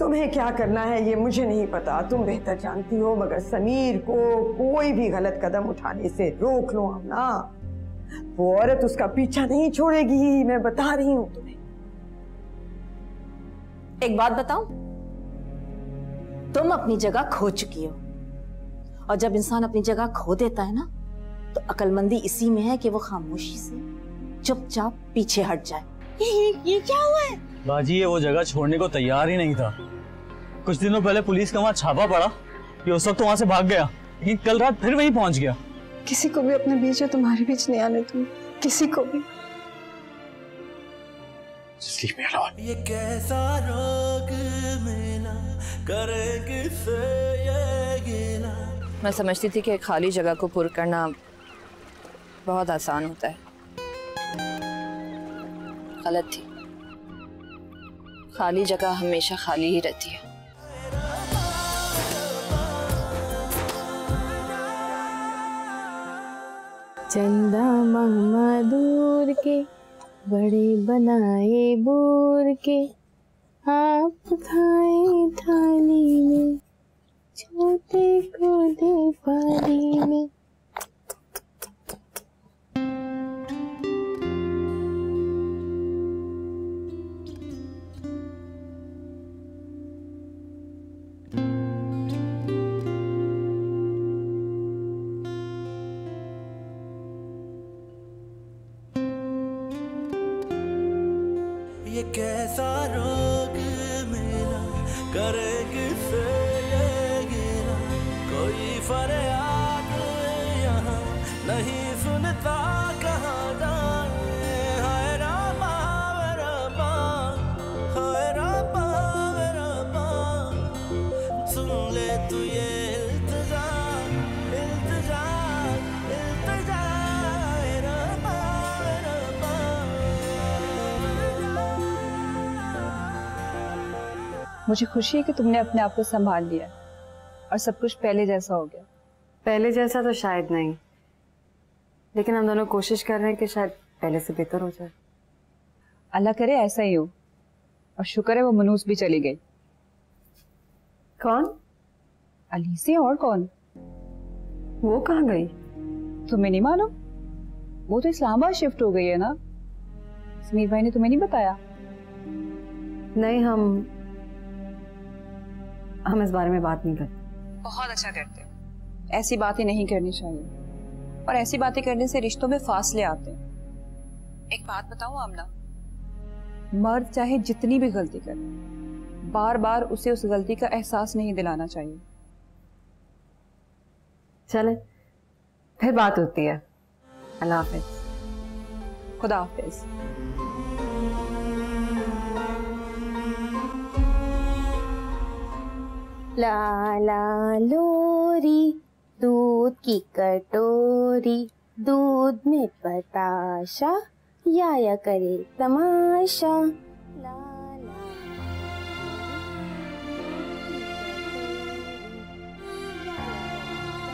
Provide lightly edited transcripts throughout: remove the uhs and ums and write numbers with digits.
तुम्हें क्या करना है ये मुझे नहीं पता, तुम बेहतर जानती हो, मगर समीर को कोई भी गलत कदम उठाने से रोक लो आमना। वो औरत उसका पीछा नहीं छोड़ेगी, मैं बता रही हूं तुम्हें। एक बात बताऊं, तुम अपनी जगह खो चुकी हो, और जब इंसान अपनी जगह खो देता है ना, तो अक्लमंदी इसी में है कि वो खामोशी से चुपचाप पीछे हट जाए। ये क्या हुआ है? बाजी ये वो जगह छोड़ने को तैयार ही नहीं था। कुछ दिनों पहले पुलिस का वहां छापा पड़ा, ये उस वक्त तो वहां से भाग गया, लेकिन कल रात फिर वहीं पहुंच गया। किसी को भी अपने बीच या तुम्हारे बीच नहीं आने दूं, किसी को भी। ये कैसा रोग मिला, करेंगे से ये गिला। मैं समझती थी कि खाली जगह को पुर करना बहुत आसान होता है। गलत थी। खाली जगह हमेशा खाली ही रहती है। चंदा मामा दूर के बड़े बनाए बूर के, आप खाए थाली में, छोटे को दे पानी में। ये कैसा रोग मिला, करेंगे से ये गिला। कोई फरियाद यहाँ नहीं सुनता, कहाँ जाए। हाय रामा रामा, हाय रामा रामा, सुन ले तू ये इल्तिजा, इल्तिजा, इल्तिजा। रामा रामा। मुझे खुशी है कि तुमने अपने आप को संभाल लिया और सब कुछ पहले जैसा हो गया। पहले जैसा तो शायद नहीं, लेकिन हम दोनों कोशिश कर रहे हैं कि शायद पहले से बेहतर हो जाए। अल्लाह करे ऐसा ही हो, और शुक्र है वो मनूस भी चली गई। कौन? अलीसी, और कौन? वो कहाँ गई? तुम्हें नहीं मालूम? वो तो इस्लामाबाद शिफ्ट हो गई है ना। समीर भाई ने तुम्हें नहीं बताया? नहीं, हम इस बारे में बात नहीं करते। बहुत अच्छा करते हो। ऐसी बातें नहीं करनी चाहिए, और ऐसी बातें करने से रिश्तों में फासले आते हैं। एक बात बताऊं आमना, मर्द चाहे जितनी भी गलती करे, बार बार उसे उस गलती का एहसास नहीं दिलाना चाहिए। चले फिर बात होती है। अल्लाह हाफिज। खुदा हाफिज। ला ला लोरी, दूध की कटोरी, दूध में बताशा, या करे तमाशा। ला ला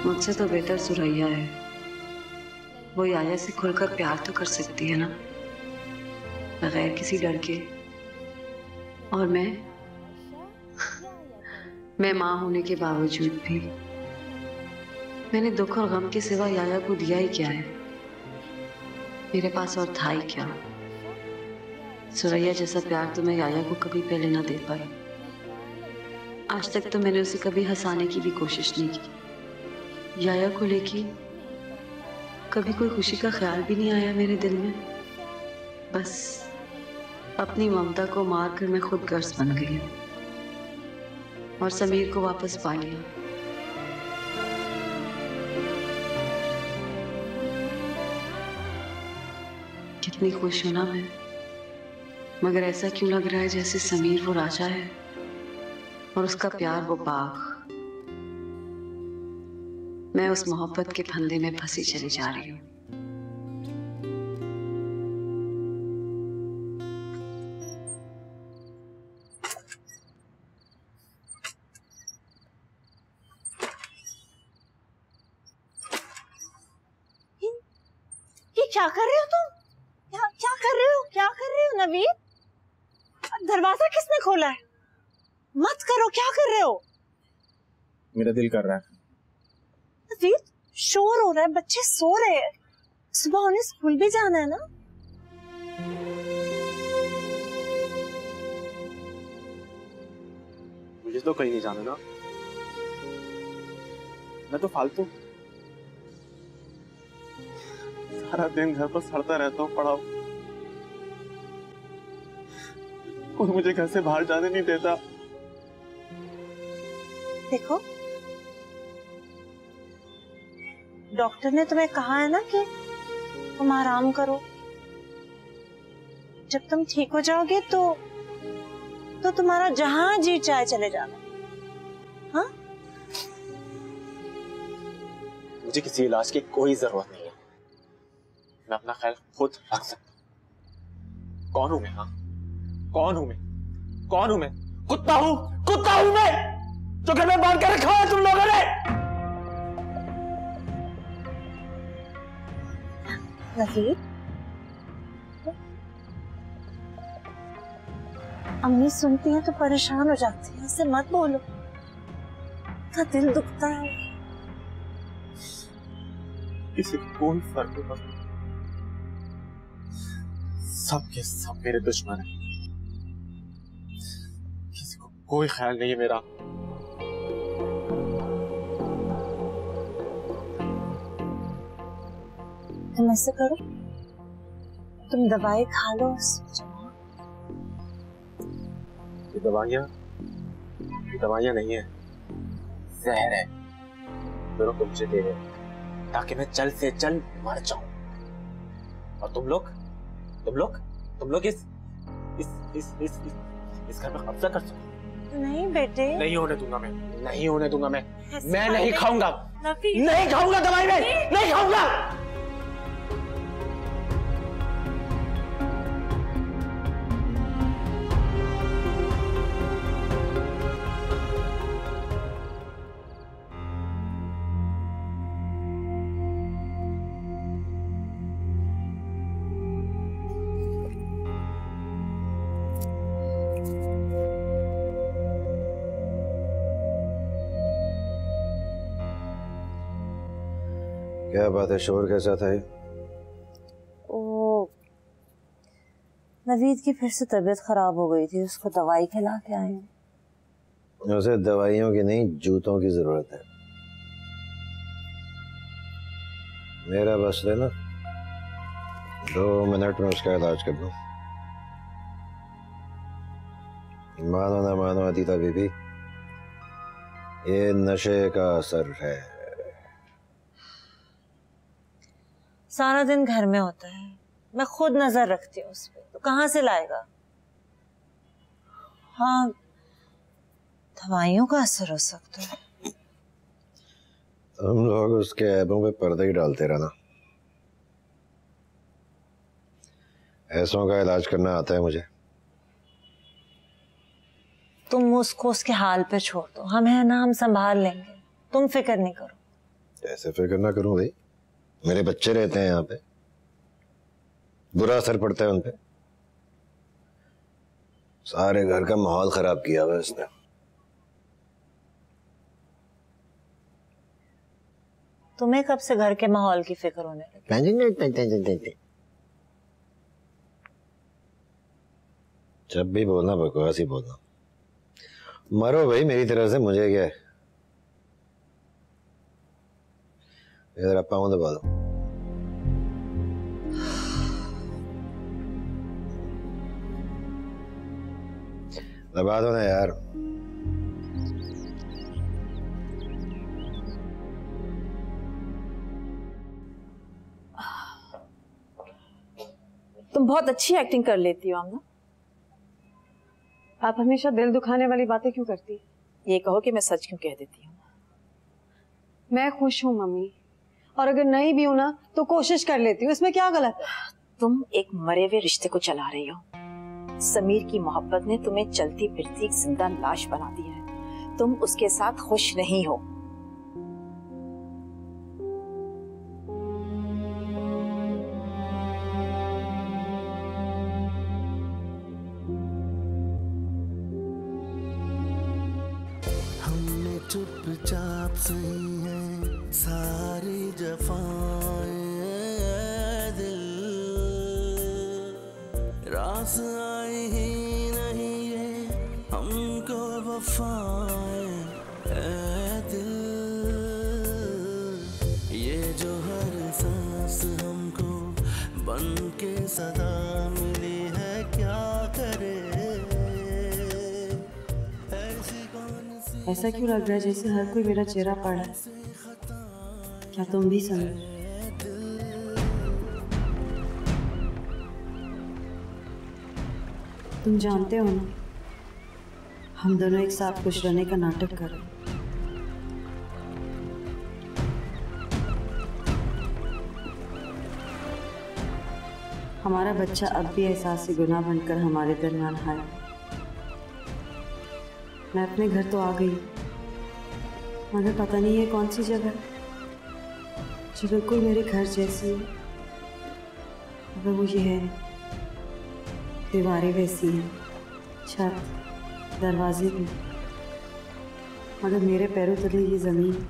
मुझसे तो बेहतर सुरैया है। वो याया से खुलकर प्यार तो कर सकती है ना, बगैर किसी डर के। और मैं माँ होने के बावजूद भी मैंने दुख और गम के सिवा याया को दिया ही क्या है? मेरे पास और था ही क्या? सुरैया जैसा प्यार तो मैं याया को कभी पहले ना दे पाई। आज तक तो मैंने उसे कभी हंसाने की भी कोशिश नहीं की। याया को लेके कभी कोई खुशी का ख्याल भी नहीं आया मेरे दिल में। बस अपनी ममता को मार कर मैं खुद गर्ज बन गई हूँ और समीर को वापस पा लिया। कितनी खुश हूं ना मैं, मगर ऐसा क्यों लग रहा है जैसे समीर वो राजा है और उसका प्यार वो बाग। मैं उस मोहब्बत के फंदे में फंसी चली जा रही हूँ। ये क्या कर रहे हो तुम? क्या कर रहे हो? क्या कर रहे हो नवीद? दरवाजा किसने खोला है? मत करो, क्या कर रहे हो? मेरा दिल कर रहा है। नवीद, शोर हो रहा है, बच्चे सो रहे हैं, सुबह उन्हें स्कूल भी जाना है ना। मुझे तो कहीं नहीं जाना ना, मैं तो फालतू सारा दिन घर पर सड़ता रहता हूँ, पड़ा हूँ। कोई मुझे घर से बाहर जाने नहीं देता। देखो, डॉक्टर ने तुम्हें कहा है ना कि तुम आराम करो। जब तुम ठीक हो जाओगे तो तुम्हारा जहां जी चाहे चले जाना। हाँ? मुझे किसी इलाज की कोई जरूरत नहीं है, मैं अपना ख्याल खुद रख सकता हूँ। कौन हूं मैं? हाँ, कौन हूं मैं? कौन हूं मैं? कुत्ता हूं मैं जो घर में बांध कर रखा है तुम लोगों ने। नवीद, अम्मी सुनती है तो परेशान हो जाती है, ऐसे मत बोलो, तो दिल दुखता है। किसी को कोई फर्क नहीं पड़ता, सब के सब मेरे दुश्मन हैं, किसी को कोई ख्याल नहीं है मेरा। तुम ऐसे करो, तुम दवाई खा लो। ये दवाइयां नहीं है, जहर है, दोनों को मुझे दे रहे ताकि मैं जल्द से जल्द मर जाऊं। और तुम लोग इस घर में कब्जा कर सको। नहीं बेटे, नहीं होने दूंगा मैं, नहीं होने दूंगा मैं नहीं खाऊंगा, नहीं खाऊंगा दवाई में, नहीं खाऊंगा। क्या बात है, शोर कैसा था? ओ, नवीद की फिर से तबीयत खराब हो गई थी, उसको दवाई खिला के आए हैं। उसे दवाइयों की नहीं, जूतों की जरूरत है। मेरा बस है ना, 2 मिनट में उसका इलाज कर दूं। मानो ना मानो अदिता बीबी, ये नशे का असर है। सारा दिन घर में होता है, मैं खुद नजर रखती हूँ उस पर, तो कहाँ से लाएगा? हाँ, दवाइयों का असर हो सकता है। तुम लोग उसके ऐबों पे पर्दा ही डालते रहना। ऐसों का इलाज करना आता है मुझे। तुम उसको उसके हाल पे छोड़ दो, हम है ना, हम संभाल लेंगे, तुम फिक्र नहीं करो। ऐसे फिक्र ना करूं भाई, मेरे बच्चे रहते हैं यहाँ पे, बुरा असर पड़ता है उन पे। सारे घर का माहौल खराब किया हुआ इसने। तुम्हें कब से घर के माहौल की फिक्र होने लगी? जब भी बोलना बकवास ही बोलना। मरो भाई मेरी तरफ से, मुझे क्या है। इधर पाँव दबा दो। दबा दो ना यार। तुम बहुत अच्छी एक्टिंग कर लेती हो आमना। आप हमेशा दिल दुखाने वाली बातें क्यों करती? ये कहो कि मैं सच क्यों कह देती हूँ। मैं खुश हूँ मम्मी, और अगर नहीं भी हूं ना तो कोशिश कर लेती हूँ, इसमें क्या गलत है? तुम एक मरे हुए रिश्ते को चला रही हो। समीर की मोहब्बत ने तुम्हें चलती फिरती एक जिंदा लाश बना दिया है। तुम उसके साथ खुश नहीं हो। चुपचाप सही है सारी जफाएं दिल, रास आई ही नहीं ये हमको वफाएं दिल, ये जो हर सांस हमको बन के सदा मिली है क्या करे। ऐसा क्यों लग रहा है जैसे हर कोई मेरा चेहरा पढ़ा है? क्या तुम भी समझ? तुम जानते हो ना, हम दोनों एक साथ खुश रहने का नाटक कर रहे हैं। हमारा बच्चा अब भी एहसास गुनाह बनकर हमारे दरमियान है। मैं अपने घर तो आ गई, मगर पता नहीं है कौन सी जगह जो बिल्कुल मेरे घर जैसी है। अगर वो ये है, दीवारें वैसी हैं, छत दरवाजे भी, मगर मेरे पैरों तले ये ज़मीन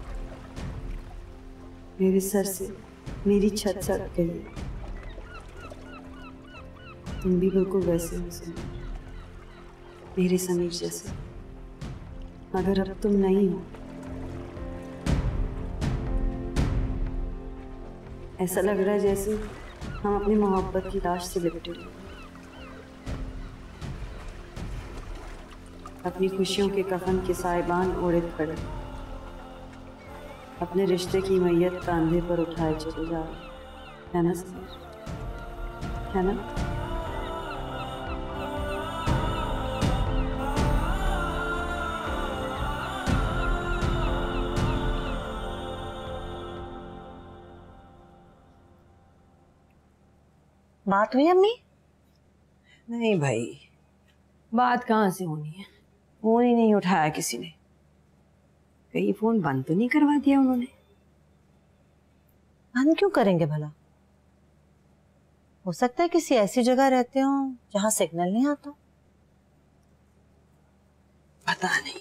मेरे सर से मेरी छत सट गई। तुम भी बिल्कुल वैसे हो समीर, मेरे समीर जैसे, मगर अब तुम नहीं हो। ऐसा लग रहा है जैसे हम अपनी मोहब्बत की लाश से लिपटे हुए, अपनी खुशियों के कफन के साइबान ओढ़े पड़े, अपने रिश्ते की मैयत कंधे पर उठाए चले जा रहे है ना समीर, है ना? बात हुई अम्मी? नहीं भाई, बात कहाँ से होनी है, फोन ही नहीं उठाया किसी ने। कहीं फोन बंद तो नहीं करवा दिया उन्होंने? बंद क्यों करेंगे भला? हो सकता है किसी ऐसी जगह रहते हो जहां सिग्नल नहीं आता। पता नहीं,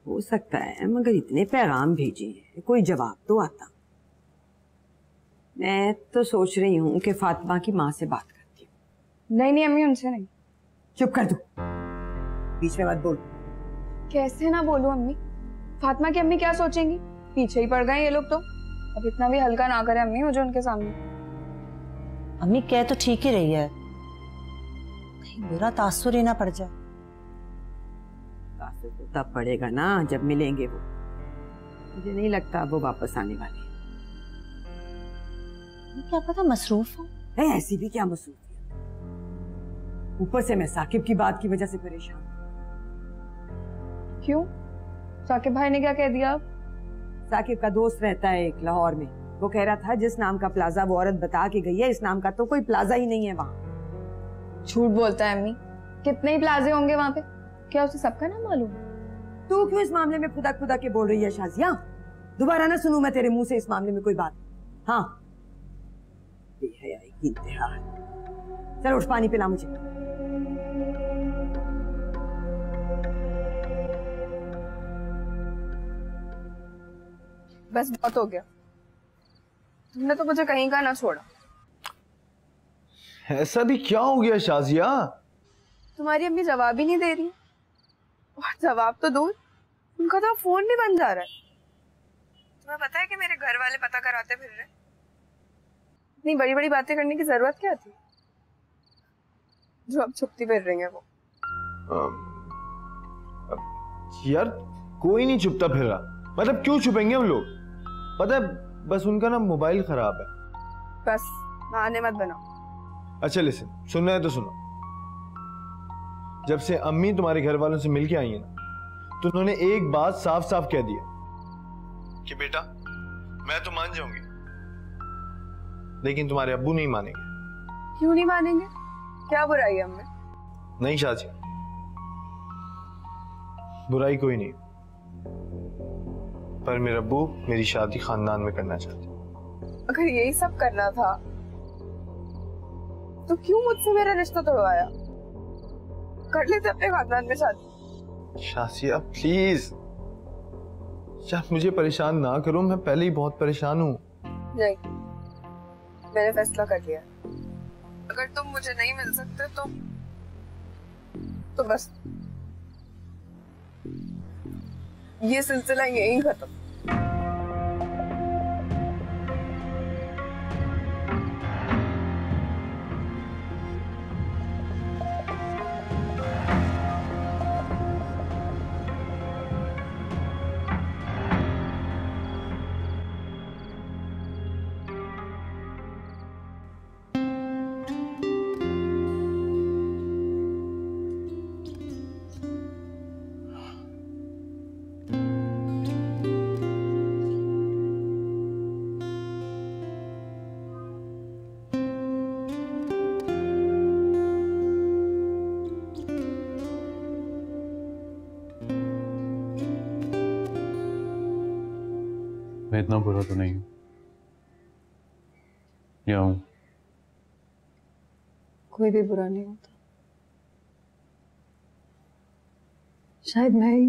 हो सकता है, मगर इतने पैगाम भेजे हैं, कोई जवाब तो आता। मैं तो सोच रही हूँ कि फातिमा की माँ से बात करती हूँ। नहीं अम्मी, उनसे नहीं। चुप कर दो, बीच में मत बोल। कैसे ना बोलूं अम्मी? फातिमा की अम्मी क्या सोचेंगी? पीछे ही पड़ गए ये लोग तो। अब इतना भी हल्का ना करे अम्मी मुझे उनके सामने। अम्मी कह तो ठीक ही रही है, कहीं बुरा तासुर ही ना पड़ जाए। तासुर तो तब पड़ेगा ना जब मिलेंगे वो। मुझे नहीं लगता वो वापस आने वाले। क्या पता मसरूफ हो। ऐसी भी क्या मसरूफियत, ऊपर से मैं साकिब की बात की वजह से परेशान। क्यों? साकिब भाई ने क्या कह दिया? साकिब का दोस्त रहता है एक लाहौर में, वो कह रहा था जिस नाम का प्लाजा वो औरत बता के गई है, इस नाम का तो कोई प्लाजा ही नहीं है वहाँ। झूठ बोलता है अम्मी, कितने ही प्लाजे होंगे वहाँ पे, क्या उसे सबका नाम मालूम? तू क्यों इस मामले में खुदा खुदा के बोल रही है शाजिया? दोबारा ना सुनूं मैं तेरे मुंह से इस मामले में कोई बात। हाँ, बेहयाई की इंतहा है। चल उठ, पानी पिला मुझे। बस बहुत हो गया, तुमने तो मुझे कहीं का ना छोड़ा। ऐसा भी क्या हो गया शाजिया? तुम्हारी अम्मी जवाब ही नहीं दे रही, और जवाब तो दूर, उनका तो फोन भी बंद जा रहा है। तुम्हें पता है कि मेरे घर वाले पता कराते फिर रहे। इतनी बड़ी बड़ी बातें करने की जरूरत क्या थी जो अब छुपती फिर रही है वो? यार कोई नहीं छुपता फिर रहा, मतलब क्यों छुपेंगे हम लोग? पता है बस उनका ना मोबाइल खराब है। बस बहाने मत बनाओ। अच्छा लिसन, सुनना है तो सुनो। जब से अम्मी तुम्हारे घर वालों से मिलके आई है ना, तो उन्होंने एक बात साफ साफ कह दिया कि बेटा मैं तो मान जाऊंगी, लेकिन तुम्हारे अब्बू नहीं मानेंगे। क्यों नहीं मानेंगे? क्या बुराई है हमें? नहीं शाजी, बुराई कोई नहीं, पर मेरे अब्बू मेरी शादी खानदान में करना चाहते। अगर यही सब करना था तो क्यों मुझसे मेरा रिश्ता तोड़वाया? कर लेते अपने खानदान में शादी। शाजिया प्लीज, यार मुझे परेशान ना करो, मैं पहले ही बहुत परेशान हूँ। नहीं, मैंने फैसला कर लिया। अगर तुम मुझे नहीं मिल सकते तो बस ये सिलसिला यहीं खत्म। मैं इतना बुरा तो नहीं हूं, या हूं? कोई भी बुरा नहीं होता, शायद मैं ही।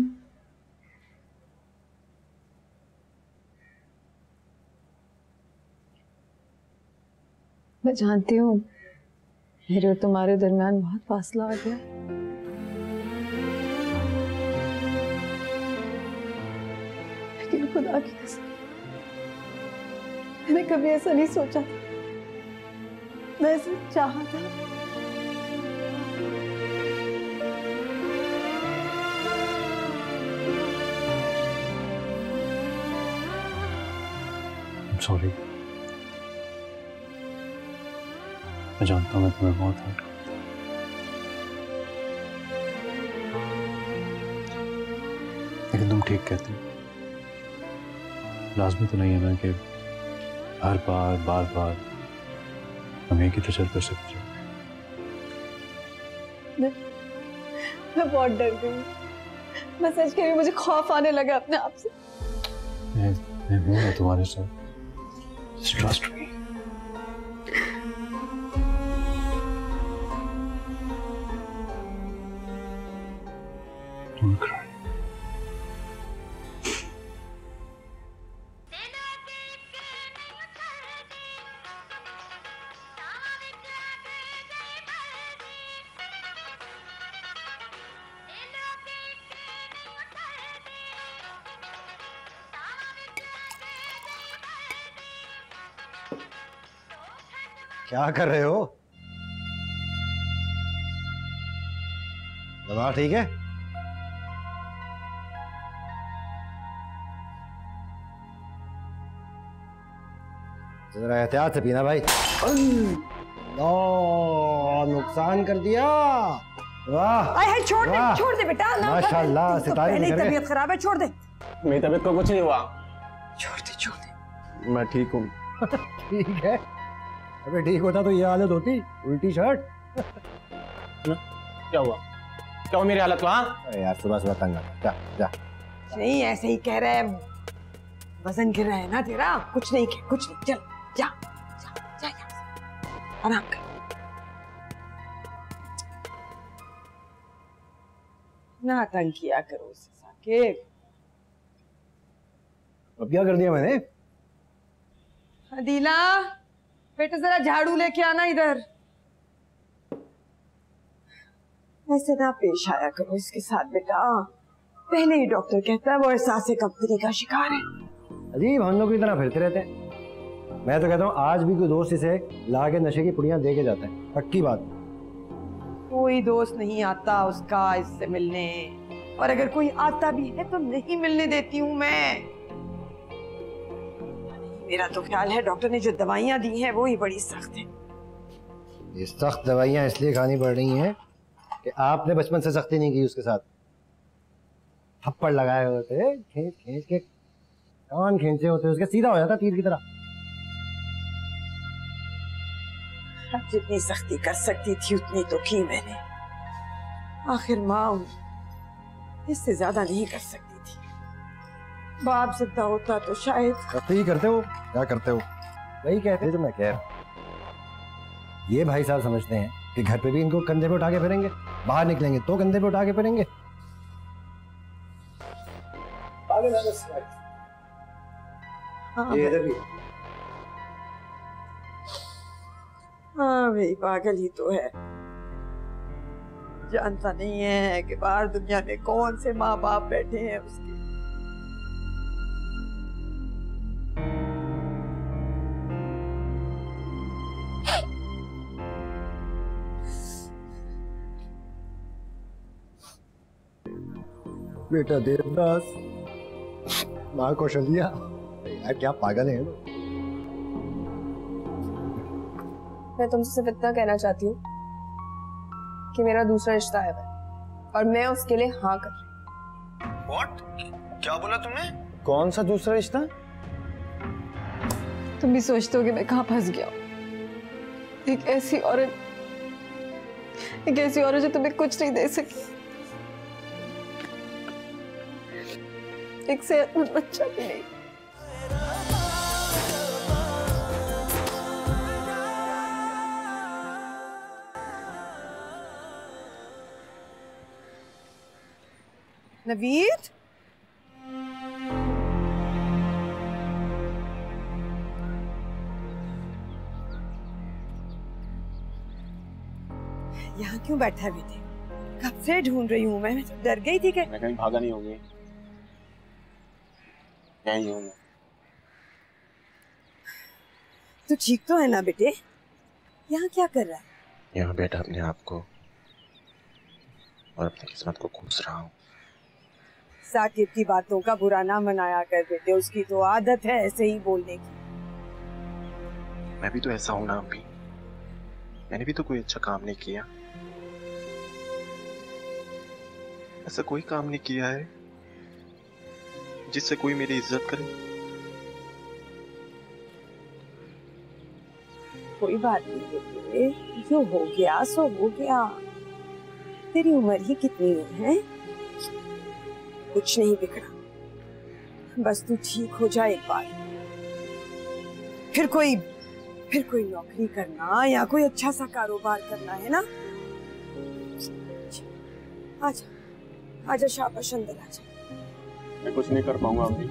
मैं जानती हूँ मेरे और तुम्हारे दरमियान बहुत फासला आ गया, लेकिन खुदा की कसम मैंने कभी ऐसा नहीं सोचा था, मैं ऐसा चाहा था। सॉरी, मैं जानता हूँ मैं तुम्हें बहुत हर्ट करता हूं, लेकिन तुम ठीक कहती हो। लाजमी तो नहीं है ना कि हर बार बार बार हम एक ही तो चल कर सकते हो। मैं बहुत डर गई, मैं सच कह रही हूँ, मुझे खौफ आने लगा अपने आप से। मैं हूं ना तुम्हारे साथ, ट्रस्ट मी। Don't cry. क्या कर रहे हो? दवा ठीक है? जरा एहतियात से पीना भाई। नुकसान कर दिया। वाह, छोड़ दे बेटा। माशाल्लाह, सितारे पहले तबीयत खराब है, छोड़ दे। मेरी तबीयत को कुछ नहीं हुआ। छोड़ दे। मैं ठीक हूँ। ठीक है, अबे ठीक होता तो ये हालत होती, उल्टी शर्ट। क्या हुआ मेरी हालत हुआ? यार सुबह तंग आ, जा। नहीं, ऐसे ही कह रहा है, वजन गिर रहा है ना तेरा। कुछ नहीं, चल जा आराम कर। ना तंग किया करो उसे साकिब। अब क्या कर दिया मैंने? अदीला बेटा, जरा झाड़ू लेके आना इधर। ऐसे ना पेश आया करो इसके साथ बेटा। पहले ही डॉक्टर कहता है वो एहसास कमतरी का शिकार है। अजीब, हम लोग की तरह फिरते रहते हैं। मैं तो कहता हूँ आज भी कोई दोस्त इसे ला के नशे की पुड़ियां दे के जाता है, पक्की बात। कोई दोस्त नहीं आता उसका इससे मिलने, और अगर कोई आता भी है तो नहीं मिलने देती हूँ मैं। मेरा तो ख्याल है डॉक्टर ने जो दवाइयाँ दी हैं वो ही बड़ी सख्त है। ये सख्त दवाइयाँ इसलिए खानी पड़ रही हैं कि आपने बचपन से सख्ती नहीं की उसके साथ। थप्पड़ लगाए होते, खींच के कान खींचे होते, उसके सीधा हो जाता तीर की तरह। जितनी सख्ती कर सकती थी उतनी तो की मैंने। आखिर माँ हूं, इससे ज्यादा नहीं कर सकती थी। बाप जिंदा होता तो शायद। ही करते हो, क्या करते हो? वही कहते हैं जो मैं कह रहा हूँ। ये भाई साहब समझते हैं कि घर पे भी इनको कंधे पे उठा के फिरेंगे, बाहर निकलेंगे तो कंधे पे उठा के फिरेंगे। ये इधर भी। हाँ भाई, पागल ही तो है, जानता नहीं है कि बाहर दुनिया में कौन से माँ बाप बैठे हैं उसके। बेटा देवदास, माँ कौशल्या, यार क्या पागल है वो। मैं तुमसे सिर्फ इतना कहना चाहती हूँ कि मेरा दूसरा रिश्ता है और मैं उसके लिए हाँ कर रही हूँ। What? क्या बोला तुमने? कौन सा दूसरा रिश्ता? तुम भी सोचते हो कि मैं कहाँ फंस गया हूँ? एक ऐसी औरत जो तुम्हें कुछ नहीं दे सकी, एक सेहतमंद बच्चा भी नहीं। नवीद, यहाँ क्यों बैठा है बेटे? कब से ढूंढ रही हूँ मैं तो डर गई थी कि मैं कहीं भागा नहीं होगी, यहीं हूँ मैं। तू ठीक तो है ना बेटे? यहाँ क्या कर रहा है? यहाँ बैठा अपने आप को और अपनी किस्मत को कोस रहा हूँ। साकिब की बातों का बुरा ना मनाया कर बेटे, उसकी तो आदत है ऐसे ही बोलने की। मैं भी तो ऐसा हूं ना अम्मी, मैंने भी तो कोई अच्छा काम नहीं किया। ऐसा कोई काम नहीं किया है जिससे कोई मेरी इज्जत करे। कोई बात नहीं बेटे, जो हो गया सो हो गया। तेरी उम्र ही कितनी है? कुछ नहीं बिगड़ा, बस तू ठीक हो जाए एक बार, फिर कोई नौकरी करना या कोई अच्छा सा कारोबार करना है ना। आजा आजा, शाबाश, अंदर आजा। मैं कुछ नहीं कर पाऊंगा अभी।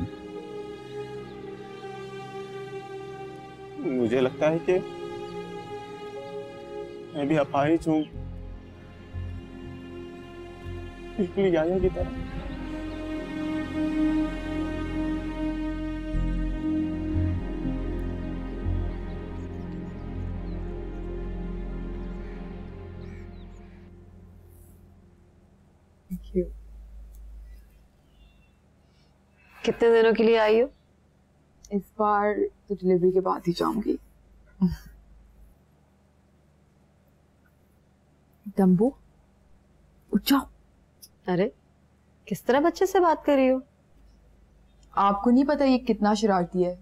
मुझे लगता है कि मैं भी अपाहिज हूँ, बिल्कुल याया की तरह। कितने दिनों के लिए आई हो? इस बार तो डिलीवरी के बाद ही जाऊंगी। डम्बो, उठ जाओ। अरे किस तरह बच्चे से बात कर रही हो? आपको नहीं पता ये कितना शरारती है।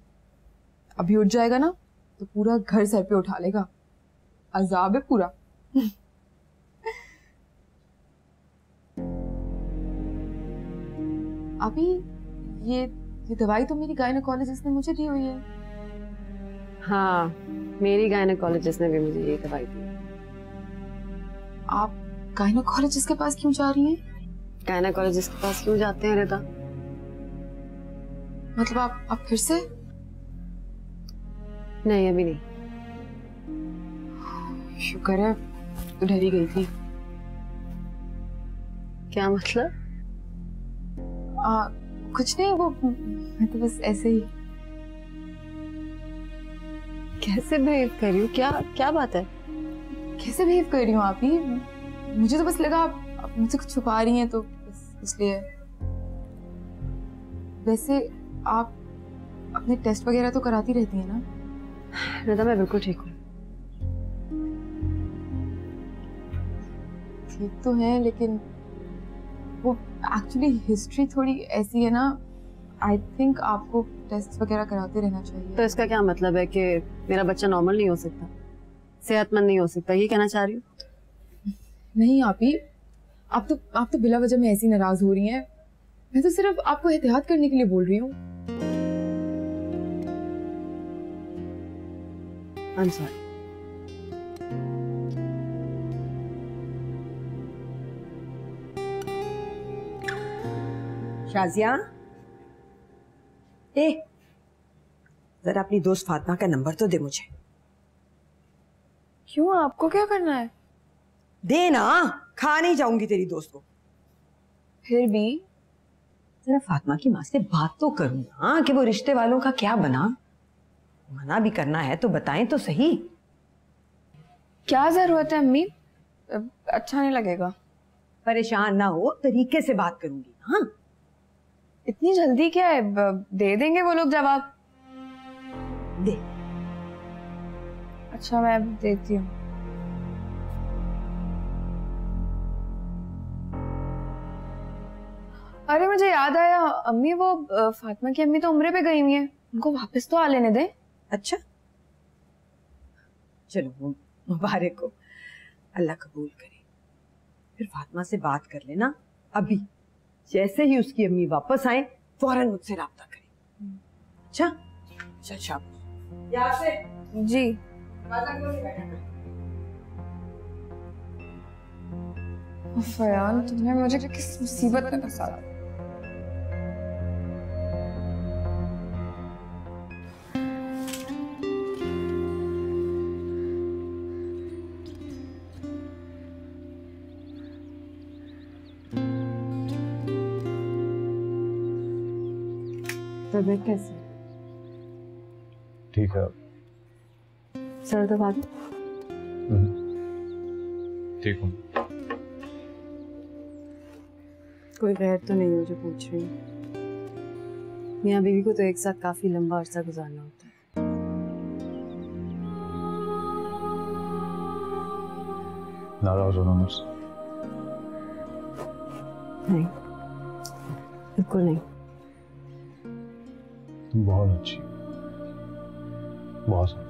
अभी उठ जाएगा ना तो पूरा घर सर पे उठा लेगा। अजाब है पूरा। अभी ये दवाई तो मेरी गायनेकोलॉजिस्ट ने मुझे दी हुई है। हाँ, मेरी गायनेकोलॉजिस्ट ने भी मुझे ये दवाई दी। आप गायनेकोलॉजिस्ट के पास क्यों जा रही हैं? गायनेकोलॉजिस्ट के पास क्यों जाते हैं रिदा? मतलब आप फिर से? नहीं, अभी नहीं। शुक्र है, तो डर ही गई थी। क्या मतलब? कुछ नहीं, वो मैं तो बस ऐसे ही। कैसे बिहेव कर रही हूँ? क्या बात है? कैसे बिहेव कर रही हूँ आप ही? मुझे तो बस लगा आप मुझसे कुछ छुपा रही हैं, तो बस इसलिए। वैसे आप अपने टेस्ट वगैरह तो कराती रहती हैं ना? रिदा, मैं बिल्कुल ठीक हूँ। ठीक तो है, लेकिन वो एक्चुअली हिस्ट्री थोड़ी ऐसी है ना। आई थिंक आपको टेस्ट वगैरह कराते रहना चाहिए। तो इसका क्या मतलब है कि मेरा बच्चा नॉर्मल नहीं हो सकता, सेहतमंद नहीं हो सकता, ये कहना चाह रही हो? नहीं आपी, आप तो बिला वजह में ऐसी नाराज हो रही हैं। मैं तो सिर्फ आपको एहतियात करने के लिए बोल रही हूँ। I'm sorry. शाजिया, जरा अपनी दोस्त फातिमा का नंबर तो दे मुझे। क्यों, आपको क्या करना है? दे ना, खा नहीं जाऊंगी तेरी दोस्त को। फिर भी जरा फातिमा की माँ से बात तो करूँ ना कि वो रिश्ते वालों का क्या बना। मना भी करना है तो बताएं तो सही। क्या जरूरत है अम्मी, अच्छा नहीं लगेगा। परेशान ना हो, तरीके से बात करूंगी। हाँ, इतनी जल्दी क्या है, दे देंगे वो लोग जवाब। दे। अच्छा मैं देती हूँ। अरे मुझे याद आया अम्मी, वो फातिमा की अम्मी तो उम्रे पे गई हुई हैं, उनको वापस तो आ लेने दे। अच्छा चलो, मुबारक हो, अल्लाह कबूल करे। फिर फातिमा से बात कर लेना अभी, जैसे ही उसकी अम्मी वापस आए फौरन मुझसे राब्ता करें। अच्छा चल शाबाश। यहाँ से जी। फयान, तुमने मुझे किस मुसीबत में फंसा दिया। तबीयत कैसी? ठीक है। सर दबा दो। ठीक हूँ। कोई गैर तो नहीं हो जो पूछ रही हूँ? मियाँ बीवी को तो एक साथ काफी लंबा अरसा गुजारना होता है। नाराज हो ना मुझसे? नहीं, बिल्कुल नहीं। तुम बहुत अच्छी, बहुत ज्यादा।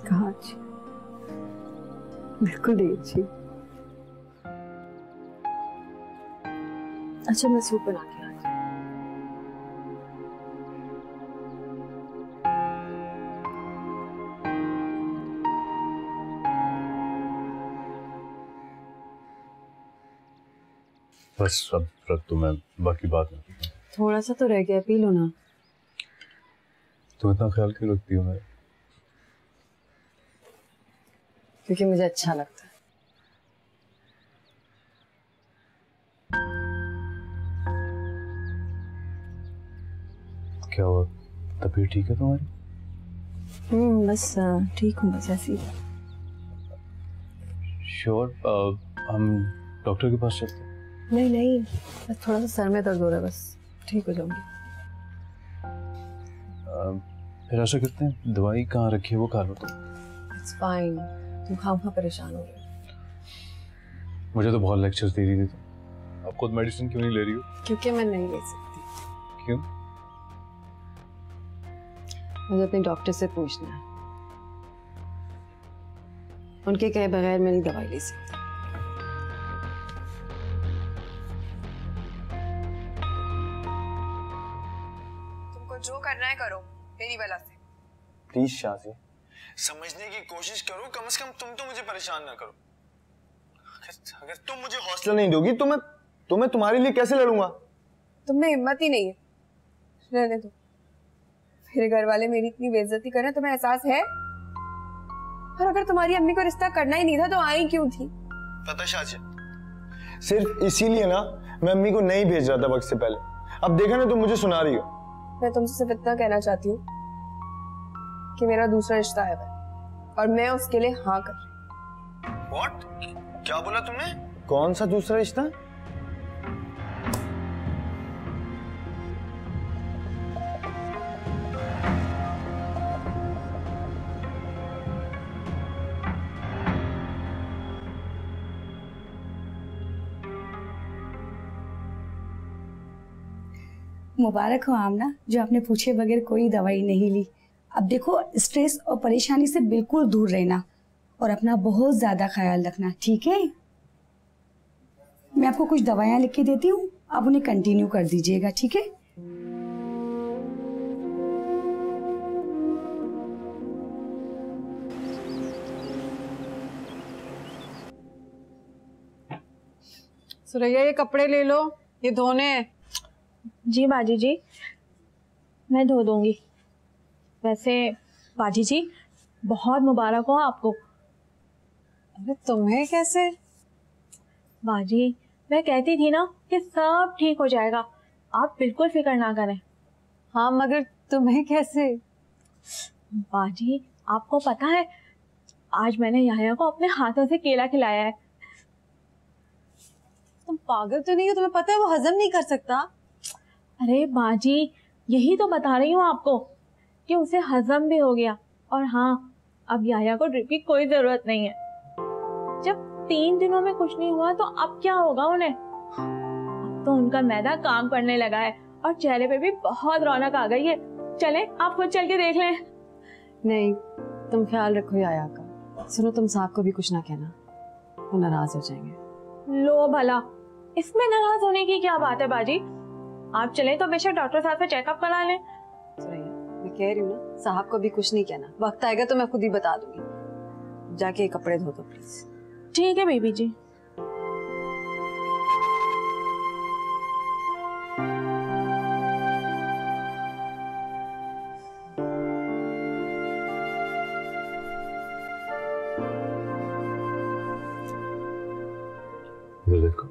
कहाँ अच्छी? बिल्कुल नहीं अच्छी। अच्छा मैं सूप बना के आती हूँ। बस अब रख तो मैं बाकी बात नहीं। थोड़ा सा तो रह गया, पी लो ना। तुम इतना ख्याल क्यों रखती हो मेरा? क्योंकि मुझे अच्छा लगता है। क्या हुआ, तबीयत ठीक है तुम्हारी? बस ठीक हूँ, बस ऐसी। श्योर? हम डॉक्टर के पास चलते हैं? नहीं नहीं, बस थोड़ा सा सर में दर्द हो रहा है, बस ठीक हो जाऊंगी। फिर ऐसा करते हैं, दवाई कहाँ रखी है वो खा लो तुम। इट्स फाइन, तुम खामखा परेशान हो रहे हो। मुझे तो बहुत लेक्चर्स दे रही थी तुम, अब खुद मेडिसिन क्यों नहीं ले रही हो? क्योंकि मैं नहीं ले सकती। क्यों? मुझे अपने डॉक्टर से पूछना है, उनके कहे बगैर मैं नहीं दवाई ले सकती। तुमको जो करना है करो, मेरी बला से। प्लीज शाजी, समझने की कोशिश करो, कम से कम तुम तो मुझे परेशान ना करो। अगर तुम मुझे हौसला नहीं दोगी तो मैं तुम्हारे लिए कैसे लड़ूंगा? तुम में हिम्मत ही नहीं है, रहने दो। मेरे घर वाले मेरी इतनी बेइज्जती करें तुम्हें एहसास है? और अगर तुम्हारी अम्मी को रिश्ता करना ही नहीं था तो आई क्यों थी? पता शाजी, सिर्फ इसीलिए ना मैं अम्मी को नहीं भेज रहा था वक्त से पहले। अब देखा ना तुम मुझे सुना रही हो। मैं तुमसे सिर्फ इतना कहना चाहती हूँ कि मेरा दूसरा रिश्ता है और मैं उसके लिए हाँ कर रही हूँ। What? क्या बोला तुमने? कौन सा दूसरा रिश्ता? मुबारक हो आमना, जो आपने पूछे बगैर कोई दवाई नहीं ली। अब देखो, स्ट्रेस और परेशानी से बिल्कुल दूर रहना और अपना बहुत ज़्यादा ख्याल रखना, ठीक है? मैं आपको कुछ दवाइयाँ लिख के देती हूँ, आप उन्हें कंटिन्यू कर दीजिएगा, ठीक है? सुरैया ये कपड़े ले लो, ये धोने हैं। जी बाजी जी। मैं धो दूंगी। वैसे बाजी जी बहुत मुबारक हो आपको। अरे तुम्हें कैसे? बाजी मैं कहती थी ना कि सब ठीक हो जाएगा, आप बिल्कुल फिक्र ना करें। हाँ मगर तुम्हें कैसे? बाजी आपको पता है आज मैंने याया को अपने हाथों से केला खिलाया है। तुम पागल तो नहीं हो? तुम्हें पता है वो हजम नहीं कर सकता। अरे बाजी यही तो बता रही हूँ आपको कि उसे हजम भी हो गया। और हाँ अब याया को ड्रिप की कोई जरूरत नहीं है। जब 3 दिनों में कुछ नहीं हुआ तो अब क्या होगा उन्हें? अब तो उनका मैदा काम करने लगा है और चेहरे पे भी बहुत रौनक आ गई है। चले आप खुद चल के देख लें। नहीं तुम ख्याल रखो याया का। सुनो तुम साहब को भी कुछ ना कहना, वो नाराज हो जाएंगे। लो भला इसमें नाराज होने की क्या बात है बाजी? आप चले तो बेशक डॉक्टर साहब से चेकअप करा लें। मैं कह रही हूँ ना साहब को भी कुछ नहीं कहना, वक्त आएगा तो मैं खुद ही बता दूंगी। जाके कपड़े धो दो प्लीज। ठीक है बेबी जी। देखो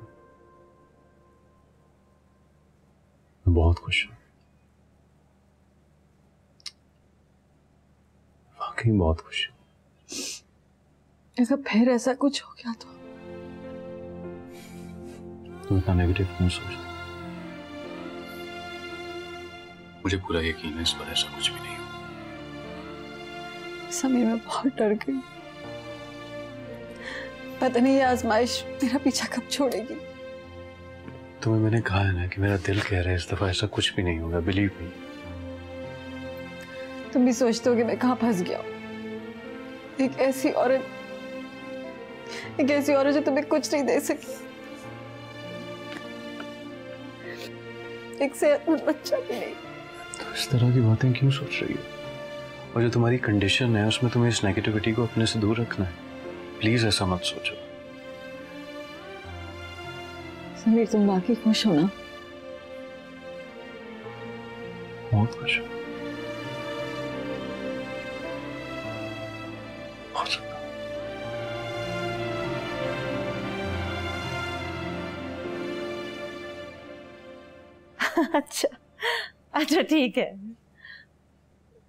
मैं बहुत खुश हूँ, वाकई बहुत खुश हूँ। अगर फिर ऐसा कुछ हो गया तो? तुम इतना नेगेटिव क्यों सोचते? मुझे पूरा यकीन है इस पर ऐसा कुछ भी नहीं हो। समीर मैं बहुत डर गई, पता नहीं ये आजमाइश मेरा पीछा कब छोड़ेगी। तुम्हें मैंने कहा है ना कि मेरा दिल कह रहा है इस दफा ऐसा कुछ भी नहीं होगा, बिलीव मी। तुम भी सोचते हो कि मैं कहाँ फंस गया हूँ? एक ऐसी औरत जो तुम्हें कुछ नहीं दे सकी, एक सेहतमंद बच्चा भी नहीं। तो इस तरह की बातें क्यों सोच रही हो? और जो तुम्हारी कंडीशन है उसमें तुम्हें इस नेगेटिविटी को अपने से दूर रखना है। प्लीज ऐसा मत सोचो। समीर तुम बाकी खुश हो ना? बहुत खुश हूँ। अच्छा अच्छा ठीक है,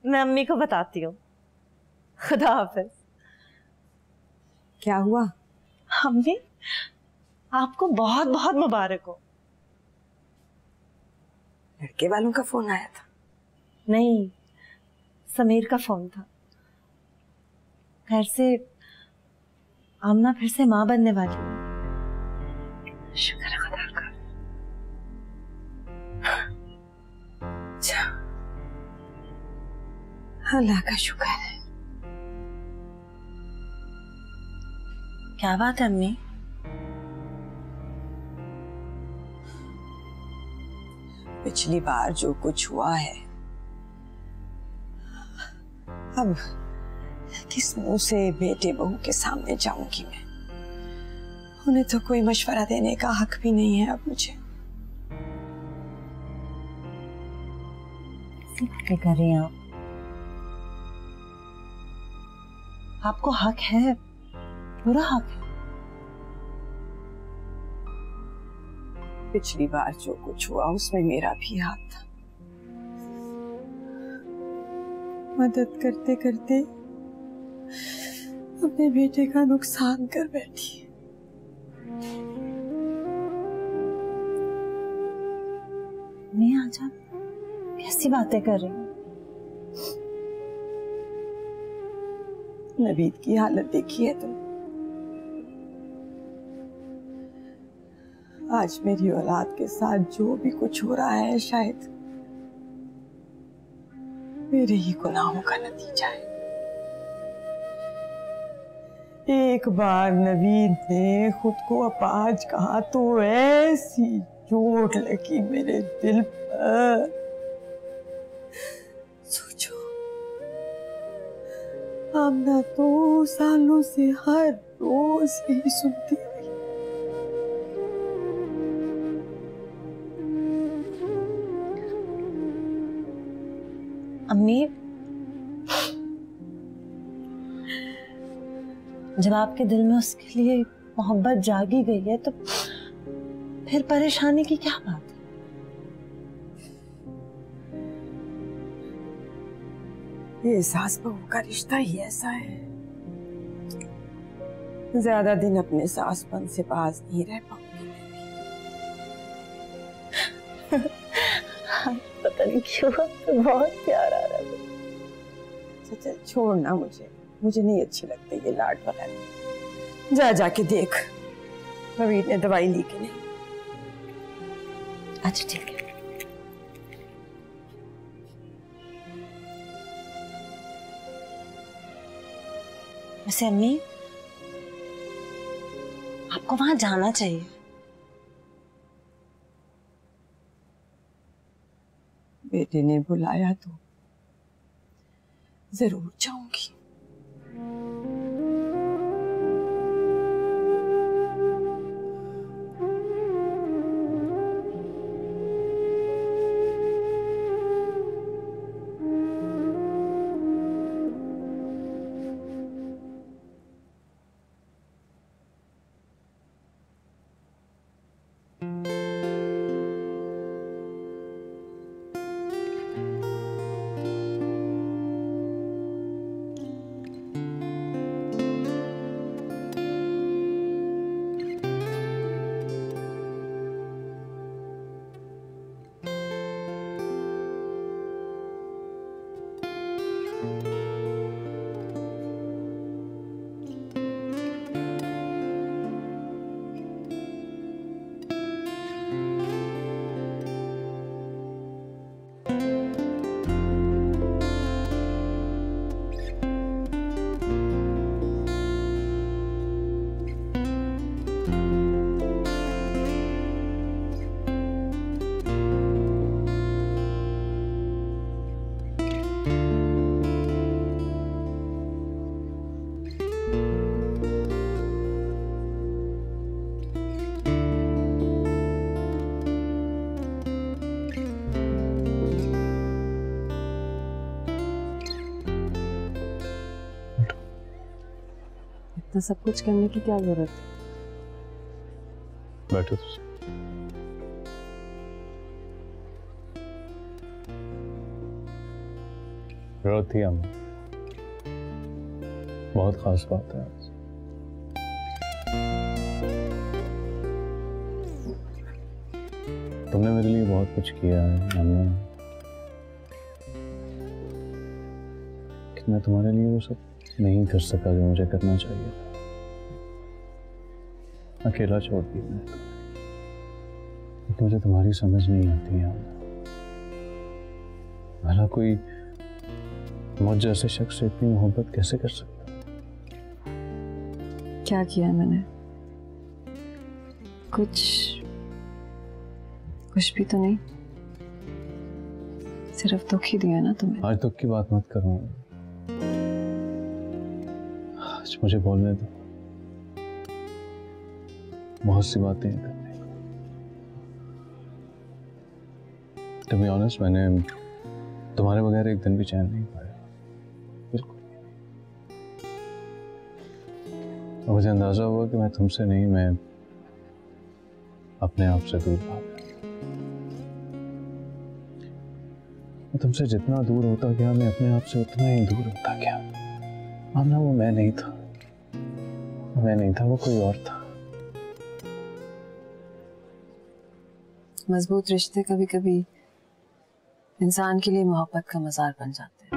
मैं अम्मी को बताती हूँ। खुदा हाफिज। क्या हुआ? अम्मी आपको बहुत बहुत मुबारक हो। लड़के वालों का फोन आया था? नहीं, समीर का फोन था। घर से आमना फिर से माँ बनने वाली है। शुक्र है खुदा का। अच्छा अल्लाह का शुक्र है। क्या बात है अम्मी? पिछली बार जो कुछ हुआ है, अब किस मुंह से बेटे बहू के सामने जाऊंगी मैं? उन्हें तो कोई मशवरा देने का हक भी नहीं है अब मुझे। क्या कर रही हैं आप? आपको हक है, पूरा हक है। पिछली बार जो कुछ हुआ उसमें मेरा भी हाथ था। मदद करते करते अपने बेटे का नुकसान कर बैठी। मैं आज आप कैसी बातें कर रही हूँ? नवीद की हालत देखी है तुम? आज मेरी औलाद के साथ जो भी कुछ हो रहा है शायद मेरे ही गुनाहों का नतीजा है। एक बार नवीद ने खुद को अपाज कहा तो ऐसी चोट लगी मेरे दिल पर। सोचो, आमना तो सालों से हर रोज यही सुनती है। अम्मी, जब आपके दिल में उसके लिए मोहब्बत जागी गई है तो फिर परेशानी की क्या बात है? ये सास बहू का रिश्ता ही ऐसा है, ज्यादा दिन अपने सासपन से बाज नहीं रह पाऊंगी मैं भी। पता नहीं क्यों तो बहुत प्यार आ रहा है। चल छोड़ना, मुझे नहीं अच्छे लगते ये लाड वगैरह। जा जाके देख नवीन ने दवाई ली कि नहीं। अच्छा ठीक है। वैसे अम्मी, आपको वहां जाना चाहिए। बेटे ने बुलाया तो जरूर जाऊंगी। इतना सब कुछ करने की क्या जरूरत है? बैठो तुझे। जरूरत थी हमें, बहुत खास बात है आज। तुमने मेरे लिए बहुत कुछ किया है हमने, मैं तुम्हारे लिए वो सब नहीं कर सका जो मुझे करना चाहिए था। अकेला छोड़ दिया मैंने, मुझे तुम्हारी समझ नहीं आती है। भला कोई मुझ जैसे शख्स से इतनी मोहब्बत कैसे कर सकता? क्या किया है मैंने? कुछ भी तो नहीं, सिर्फ दुख ही दिया ना तुम्हें। आज दुख की बात मत करो, आज मुझे बोलने दो। बहुत सी बातें हैं करने को। To be honest, मैंने तुम्हारे बगैर एक दिन भी चैन नहीं पाया, बिल्कुल। और मुझे अंदाजा हुआ कि मैं तुमसे नहीं, मैं अपने आप से दूर भाग गया। मैं तुमसे जितना दूर होता गया, मैं अपने आप से उतना ही दूर होता गया। आमना, वो मैं नहीं था, वो कोई और था। मजबूत रिश्ते कभी कभी इंसान के लिए मोहब्बत का मजार बन जाते हैं।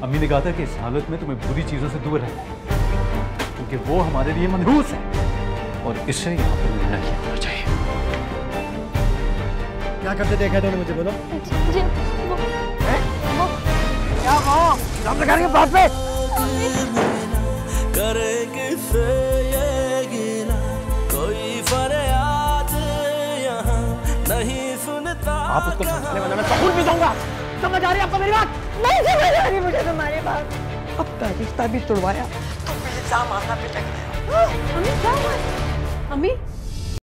अम्मी अम्मी ने कहा था कि इस हालत में तुम्हें बुरी चीजों से दूर रहना है, क्योंकि वो हमारे लिए मनहूस है और इससे यहाँ पर मिलना नहीं होना चाहिए। क्या करते देखा तुमने मुझे बोलो? क्या काम लगा के बात पे करेंगे से ये गिला कोई फरियाद यहाँ नहीं सुनता। आप उसको समझने वाला मैं कपूर भी दूंगा। समझ आ रही है आपको मेरी बात? नहीं समझ आ रही मुझे तुम्हारी बात। अब का रिश्ता भी तोड़वाया, तुम भी इल्जाम आना पे लग गए। अम्मी क्या हुआ? अम्मी